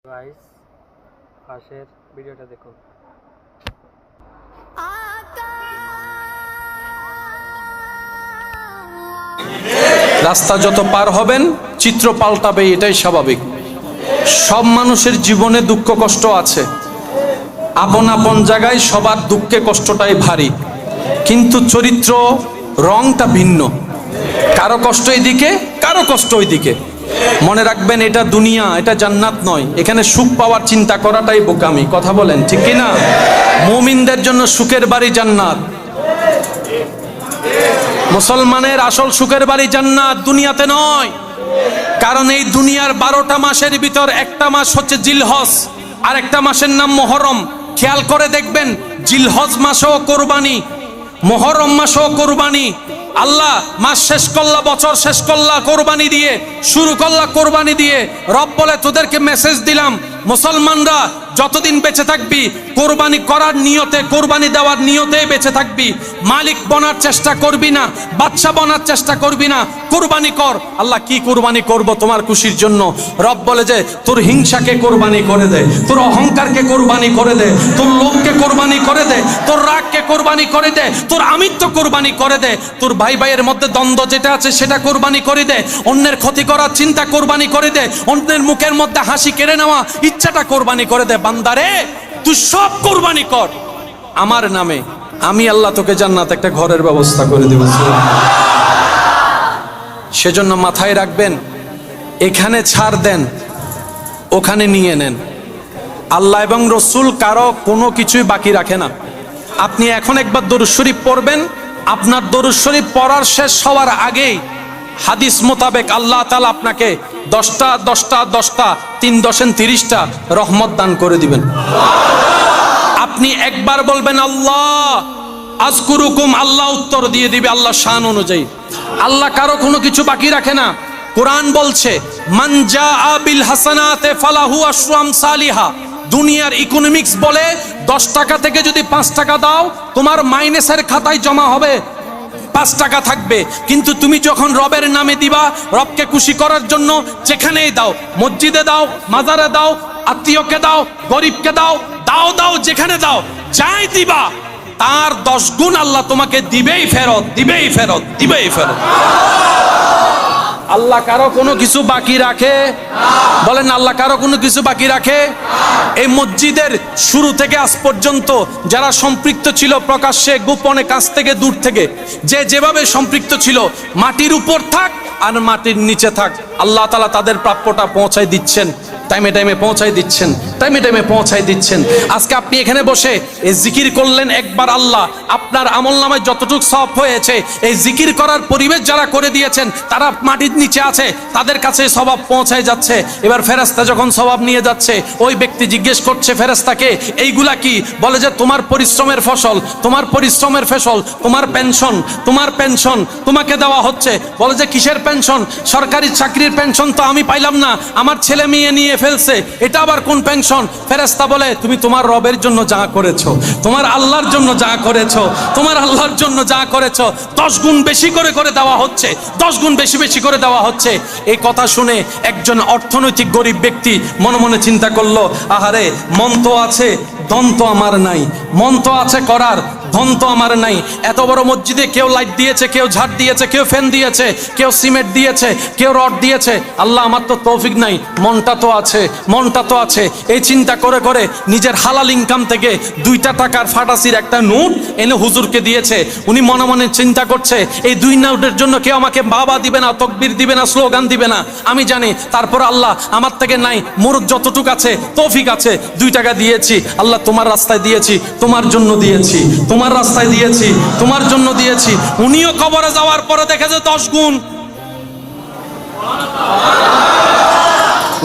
Guys, পাশের ভিডিওটা দেখুন। রাস্তা যত পার হবেন চিত্র পাল্টাবে, এটাই স্বাভাবিক। সব মানুষের জীবনে দুঃখ কষ্ট আছে, আপন আপন জায়গায় সবার দুঃখে কষ্টটাই ভারী, কিন্তু চরিত্র রংটা ভিন্ন। কারো কষ্ট এইদিকে, কারো কষ্ট ওইদিকে। মনে রাখবেন, এটা দুনিয়া, এটা জান্নাত নয়। এখানে সুখ পাওয়ার চিন্তা করাটাই বোকামি। কথা বলেন ঠিক কিনা? মুমিনদের জন্য সুখের বাড়ি জান্নাত। মুসলমানের আসল সুখের বাড়ি জান্নাত, দুনিয়াতে নয়। কারণ এই দুনিয়ার 12টা মাসের ভিতর একটা মাস হচ্ছে জিলহজ, আর একটা মাসের নাম মুহররম। খেয়াল করে দেখবেন, জিলহজ মাসও কোরবানি, মুহররম মাসও কোরবানি। আল্লাহ মাস শেষ করলা, বছর শেষ করলা কোরবানি দিয়ে, শুরু করলা কোরবানি দিয়ে। রব বলে, তোদেরকে মেসেজ দিলাম, মুসলমানরা যতদিন বেঁচে থাকবি কোরবানি করার নিয়তে, কোরবানি দেওয়ার নিয়তে বেঁচে থাকবি। মালিক বনার চেষ্টা করবি না, বাদশা বনার চেষ্টা করবি না, কোরবানি কর। আল্লাহ, কি কোরবানি করব তোমার খুশির জন্য? রব বলে যে, তোর হিংসাকে কোরবানি করে দে, তোর অহংকারকে কোরবানি করে দে, তোর লোভকে কোরবানি করে দে, তোর রাগকে কোরবানি করে দে, তোর আমিত্ব কোরবানি করে দে, তোর ভাই ভাইয়ের মধ্যে দ্বন্দ্ব যেটা আছে সেটা কোরবানি করে দে, অন্যের ক্ষতি করার চিন্তা কোরবানি করে দে, অন্যের মুখের মধ্যে হাসি কেড়ে নেওয়া ইচ্ছাটা কোরবানি করে দে। বান্দারে, তুই সব কোরবানি কর আমার নামে, আমি আল্লাহ তোকে জান্নাত একটা ঘরের ব্যবস্থা করে দেব। সেজন্য মাথায় রাখবেন, এখানে ছাড় দেন, ওখানে নিয়ে নেন। আল্লাহ এবং রসুল কারো কোনো কিছুই বাকি রাখে না। আপনি এখন একবার দরুদ শরীফ পড়বেন, আপনার দরুদ শরীফ পড়ার শেষ হওয়ার আগেই হাদিস মোতাবেক আল্লাহ তাআলা আপনাকে 10টা 3 10 30টা রহমত দান করে দিবেন। আপনি একবার বলবেন আল্লাহ আযকুরুকুম, আল্লাহ উত্তর দিয়ে দিবে আল্লাহ শান অনুযায়ী। আল্লাহ কারো কোনো কিছু বাকি রাখে না। কোরআন বলছে, মান জাআ বিল হাসানাতে ফালাহু আশরু আমসালিহা। দুনিয়ার ইকোনমিক্স বলে 10 টাকা থেকে যদি 5 টাকা দাও, তোমার মাইনাসের খাতায় জমা হবে 5 টাকা থাকবে। কিন্তু তুমি যখন রবের নামে দিবা, রবকে খুশি করার জন্য, যেখানেই দাও, মসজিদে দাও, মাজারে দাও, আত্মীয়কে দাও, গরিবকে দাও, দাও দাও, যেখানে দাও, যাই দিবা তার 10 গুণ আল্লাহ তোমাকে দিবেই ফেরত, দিবেই ফেরত, দিবেই ফেরত। আল্লাহ কারো কোনো কিছু বাকি রাখে? বলেন, আল্লাহ কারো কোনো কিছু বাকি রাখে? এই মসজিদের শুরু থেকে আজ পর্যন্ত যারা সম্পৃক্ত ছিল, প্রকাশ্যে গোপনে, কাছ থেকে দূর থেকে, যে যেভাবে সম্পৃক্ত ছিল, মাটির উপর থাক আর মাটির নিচে থাক, আল্লাহ তাআলা তাদের প্রাপ্যটা পৌঁছায় দিচ্ছেন, টাইমে টাইমে পৌঁছায় দিচ্ছেন, টাইমে টাইমে পৌঁছায় দিচ্ছেন। আজকে আপনি এখানে বসে এই জিকির করলেন একবার, আল্লাহ আপনার আমলনামায় যতটুকু সওয়াব হয়েছে, এই জিকির করার পরিবেশ যারা করে দিয়েছেন, তারা মাটির নিচে আছে, তাদের কাছে সওয়াব পৌঁছায় যাচ্ছে। এবার ফেরেশতা যখন সওয়াব নিয়ে যাচ্ছে, ওই ব্যক্তি জিজ্ঞেস করছে ফেরেশতাকে, এইগুলা কি? বলে যে, তোমার পরিশ্রমের ফসল, তোমার পরিশ্রমের ফসল, তোমার পেনশন, তোমার পেনশন তোমাকে দেওয়া হচ্ছে। বলে যে, কিসের পেনশন? সরকারি চাকরির পেনশন তো আমি পাইলাম না, আমার ছেলে মেয়ে নিয়ে ফেলছে, এটা আবার কোন পেনশন? ফেরেশতা বলে, তুমি তোমার রবের জন্য যা করেছো, তোমার আল্লাহর জন্য যা করেছো, তোমার আল্লাহর জন্য যা করেছো, 10 গুণ বেশি করে করে দেওয়া হচ্ছে, 10 গুণ বেশি বেশি করে দেওয়া হচ্ছে। এই কথা শুনে একজন অর্থনৈতিক গরিব ব্যক্তি মনে মনে চিন্তা করলো, আহারে, মন তো আছে, ধন তো আমার নাই, মন তো আছে করার, ধন তো আমার নাই। এত বড় মসজিদে কেউ লাইট দিয়েছে, কেউ ঝাড় দিয়েছে, কেউ ফ্যান দিয়েছে, কেউ সিমেন্ট দিয়েছে, কেউ রড দিয়েছে, আল্লাহ আমার তো তৌফিক নাই, মনটা তো আছে, মনটা তো আছে। এই চিন্তা করে করে নিজের হালাল ইনকাম থেকে 2টা টাকার ফাটাসির একটা নোট এনে হুজুরকে দিয়েছে। উনি মনে মনে চিন্তা করছে, এই 2 নোটের জন্য কেউ আমাকে বাবা দিবে না, তকবীর দিবে না, স্লোগান দিবে না, আমি জানি। তারপর আল্লাহ আমার থেকে নাই, মোর যতটুক আছে, তৌফিক আছে, 2 টাকা দিয়েছি, আল্লাহ তোমার রাস্তায় দিয়েছি, তোমার জন্য দিয়েছি, তোমার রাস্তায় দিয়েছি, তোমার জন্য দিয়েছি। উনিও কবরে যাওয়ার পরে দেখেছে 10 গুণ।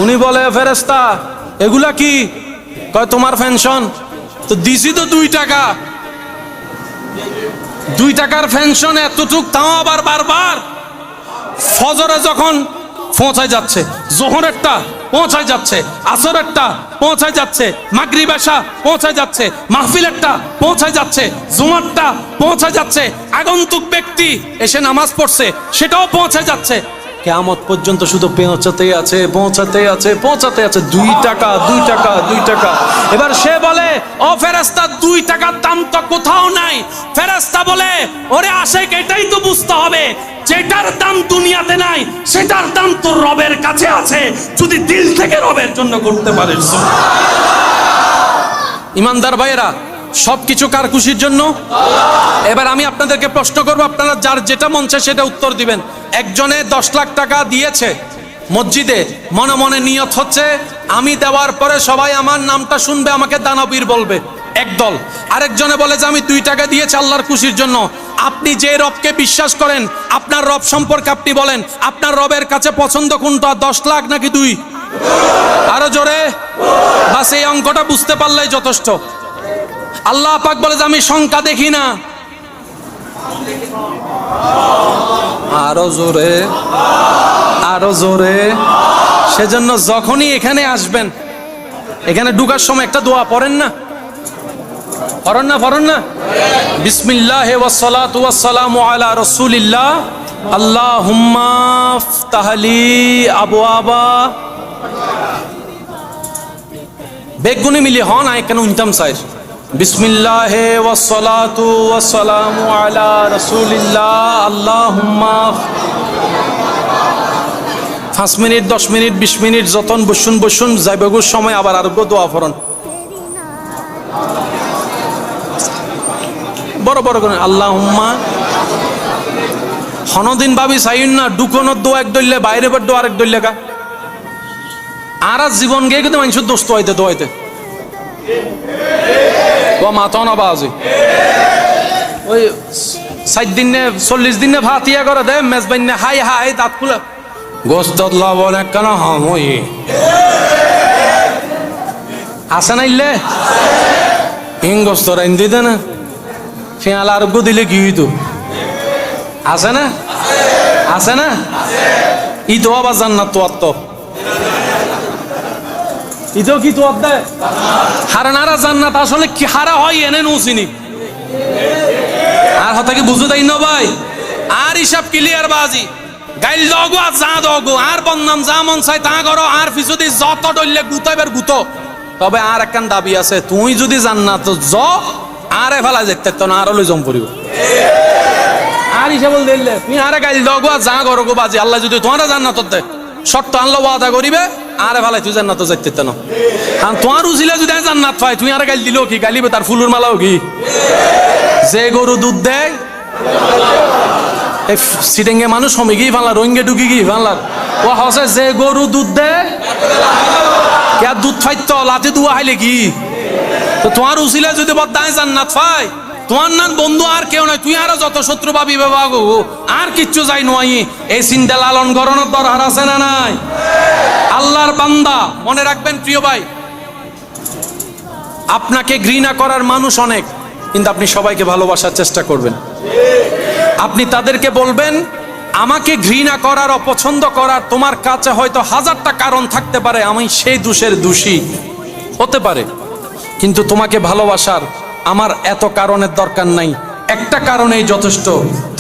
উনি বলে, ফেরেশতা এগুলা কি? কয়, তোমার পেনশন। তো দিছি তো 2 টাকা, 2 টাকার পেনশন এতটুক, তাও আবার বারবার। ফজরে যখন পৌঁছায় যাচ্ছে, জোহরেরটা পৌঁছায় যাচ্ছে, আসরেরটা পৌঁছায় যাচ্ছে, মাগরিব এশা পৌঁছায় যাচ্ছে, মাহফিলেরটা পৌঁছায় যাচ্ছে, জুমারটা পৌঁছায় যাচ্ছে, আগন্তুক ব্যক্তি এসে নামাজ পড়ছে, সেটাও পৌঁছায় যাচ্ছে। কিয়ামত পর্যন্ত শুধু পৌঁছাতেই আছে, পৌঁছাতেই আছে, পৌঁছাতে আছে। 2 টাকা, 2 টাকা, 2 টাকা। এবার সে বলে, ও ফেরেশতা, 2 টাকার দাম তো কোথাও নাই। ফেরেশতা বলে, ওরে আশিক, এটাই তো বুঝতে হবে, যেটার দাম দুনিয়াতে নাই সেটার দাম তোর রবের কাছে আছে, যদি দিল থেকে রবের জন্য করতে পারিস। ইমানদার ভাইয়েরা, সবকিছু কার খুশির জন্য? এবার আমি আপনাদেরকে প্রশ্ন করবো, আপনারা যার যেটা মন চায় সেটা উত্তর দিবেন। একজনে 10 লাখ টাকা দিয়েছে মসজিদে, মনে মনে নিয়ত হচ্ছে আমি দেওয়ার পরে সবাই আমার নামটা শুনবে, আমাকে দানবীর বলবে, একদল। আরেকজনে বলে যে আমি 2 টাকা দিয়েছি আল্লাহর খুশির জন্য। আপনি যে রবকে বিশ্বাস করেন, আপনার রব সম্পর্কে আপনি বলেন, আপনার রবের কাছে পছন্দ কোনটা, 10 লাখ নাকি 2? আরো জোরে। বাস এই অঙ্কটা বুঝতে পারলেই যথেষ্ট। আল্লাহ পাক বলে যে আমি সংখ্যা দেখি না। আরো জোরে, আরো জোরে। সেজন্য যখনই এখানে আসবেন, এখানে ঢুকার সময় একটা দোয়া পড়েন না? পড়েন না? পড়েন না? বিসমিল্লাহি ওয়াসসালাতু ওয়াসসালামু আলা রাসূলিল্লাহ, আল্লাহুম্মা ফতাহলি আবওয়াবা। বেগুনি মিলি হন আই কেন উনতাম সাইর। বিসমিল্লাহি ওয়াসসালাতু ওয়াসসালামু আলা রাসূলিল্লাহ, আল্লাহুম্মা। 5 মিনিট, 10 মিনিট, 20 মিনিট যতন বসুন যাইবেগুর সময় আবার আরো দোয়া পড়ুন। বড় বড় করে আল্লাহুম্মা। হনদিন ভাবি চাইন না ডুকনের দোয়া এক দইলে, বাইরে বার দোয়া আরেক দইলে কা। আর জীবন গিয়ে কিন্তু মানুষের দোস্ত হইতে দোয়াইতে ও মাথা না বাজে। ওই 60 দিন 40 দিন ভাতিয়া করে দে মেজবাইন হাই হাই দাঁত খুলে গোস্ত লবণ কেন হামই আসে না ইলে হিংগস্ত রাইন দিতে না ফেয়াল আরোগ্য দিলে কি হইতো? আছে না? আছে না? ই তো আবার জান্নাত তো আত্ম ইতো কি তো আত্মা হারা নারা জান্নাত আসলে কি হারা হয় এনে নুসিনি আর হতা কি বুঝু তাই না ভাই? আর হিসাব ক্লিয়ার বাজি গাইল দগো আর যা দগো আর বন্নাম যা মন চাই তা করো আর পিছুদি যত ডইলে গুতাইবার গুতো। তবে আর একখান দাবি আছে, তুই যদি জান্নাত জ আরে ফেলা যেতে তো না আরো লই জম পড়িব। আর হিসাব দিলে তুই আরে গাইল দগো আর যা করো গো বাজি, আল্লাহ যদি তোমার জান্নাত দে শর্ত আনলো ওয়াদা করিবে আরে ফেলাই তুই জান্নাত যাইতে তো না। কারণ তোমার উজিলে যদি জান্নাত পাই তুই আরে গাইল দিলেও কি গাইলিবে তার ফুলুর মালাও কি? যে গরু দুধ দেয় সিটেঙ্গে মানুষ হমে গিয়ে ফানলা রোহিঙ্গে ঢুকি গিয়ে ফানলার ও হসে যে গরু দুধ দেয় কে দুধ ফাইত লাতে দুয়া হাইলে কি? তো তোমার উচিলে যদি বদায় জান্নাত পাই তোমার নাম বন্ধু আর কেউ নাই, তুই আরো যত শত্রু পাবি বাবা গো আর কিচ্ছু যাই নয়। এই চিন্তা লালন গরনের দরকার আছে না নাই? আল্লাহর বান্দা মনে রাখবেন প্রিয় ভাই, আপনাকে ঘৃণা করার মানুষ অনেক, কিন্তু আপনি সবাইকে ভালোবাসার চেষ্টা করবেন। আপনি তাদেরকে বলবেন আমাকে ঘৃণা করার অপছন্দ করার তোমার কাছে হয়তো 1000টা কারণ থাকতে পারে, আমি সেই দোষের দোষী হতে পারে, কিন্তু তোমাকে ভালোবাসার আমার এত কারণের দরকার নাই, একটা কারণেই যথেষ্ট,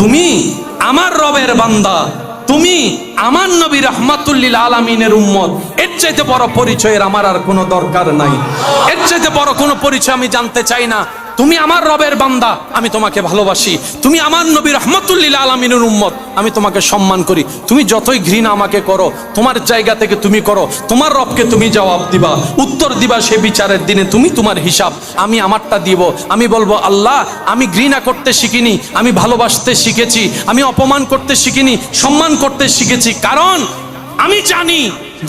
তুমি আমার রবের বান্দা, তুমি আমার নবী রাহমাতুল আলামিনের উম্মত। এর চাইতে বড় পরিচয়ের আমার আর কোনো দরকার নাই, এর চাইতে বড় কোনো পরিচয় আমি জানতে চাই না। তুমি আমার রবের বান্দা, আমি তোমাকে ভালোবাসি, তুমি আমার নবী রাহমাতুল আলামিনের উম্মত, আমি তোমাকে সম্মান করি। তুমি যতই ঘৃণা আমাকে করো তোমার জায়গা থেকে তুমি করো, তোমার রবকে তুমি জবাব দিবা, উত্তর দিবা সে বিচারের দিনে, তুমি তোমার হিসাব, আমি আমারটা দিব। আমি বলবো আল্লাহ আমি ঘৃণা করতে শিখিনি, আমি ভালোবাসতে শিখেছি, আমি অপমান করতে শিখিনি, সম্মান করতে শিখেছি। কারণ আমি জানি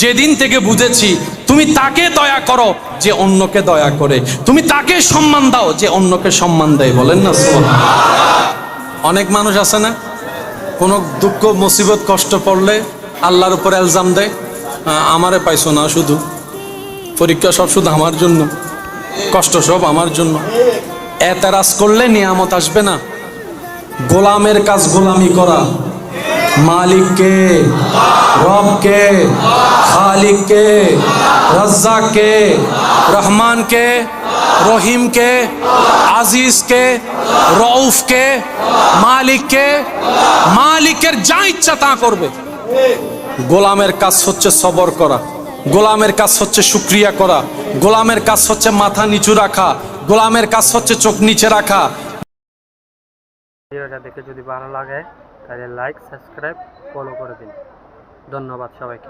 যেদিন থেকে বুঝেছি তুমি তাকে দয়া করো যে অন্যকে দয়া করে, তুমি তাকে সম্মান দাও যে অন্যকে সম্মান দেয়। বলেন না সুবহানাল্লাহ। অনেক মানুষ আছে না কোনো দুঃখ মুসিবত কষ্ট পড়লে আল্লাহর উপর ইলজাম দেয়, আমারে পাইছো না, শুধু পরীক্ষা সব শুধু আমার জন্য, কষ্ট সব আমার জন্য। এতেরাজ করলে নিয়ামত আসবে না। গোলামের কাজ গোলামি করা, মালিককে, রবকে, খালিককে, রাজ্জাককে, রহমানকে, রহিমকে, আজিজকে, রউফকে, মালিককে, মালিকের যা ইচ্ছা তা করবে। গোলামের কাজ হচ্ছে সবর করা, গোলামের কাজ হচ্ছে শুকরিয়া করা, গোলামের কাজ হচ্ছে মাথা নিচু রাখা, গোলামের কাজ হচ্ছে চোখ নিচে রাখা। ভিডিওটা দেখে যদি ভালো লাগে তাহলে লাইক, সাবস্ক্রাইব, ফলো করে দিন। ধন্যবাদ সবাইকে।